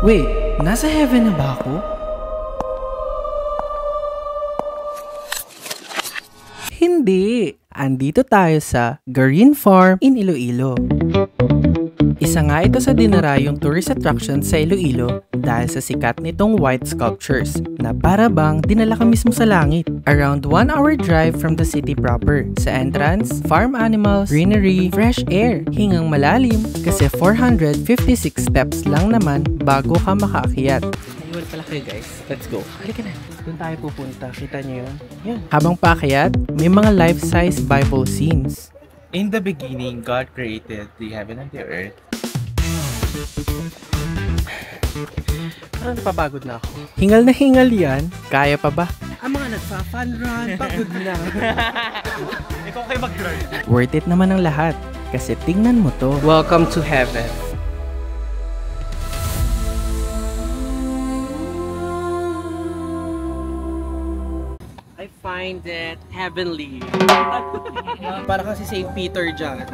Wait, nasa heaven na ba ako? Hindi! Andito tayo sa Green Farm in Iloilo. Isa nga ito sa dinarayong tourist attraction sa Iloilo dahil sa sikat nitong white sculptures na para bang dinala ka mismo sa langit. Around 1 hour drive from the city proper. Sa entrance, farm animals, greenery, fresh air, hingang malalim kasi 456 steps lang naman bago ka makaakyat. Ayun pala kayo guys. Let's go. Halika na. Doon tayo pupunta. Kita niyo yun? Yan. Habang paakyat, may mga life-size Bible scenes. In the beginning, God created the heaven and the earth. Parang napapagod na ako. Hingal na hingal yan. Kaya pa ba? Ang mga nagpa-fun run, pagod na. Ikaw kayo mag-drive. Worth it naman ang lahat. Kasi tingnan mo to. Welcome to heaven. I find it heavenly. Para kasi St. Peter dyan.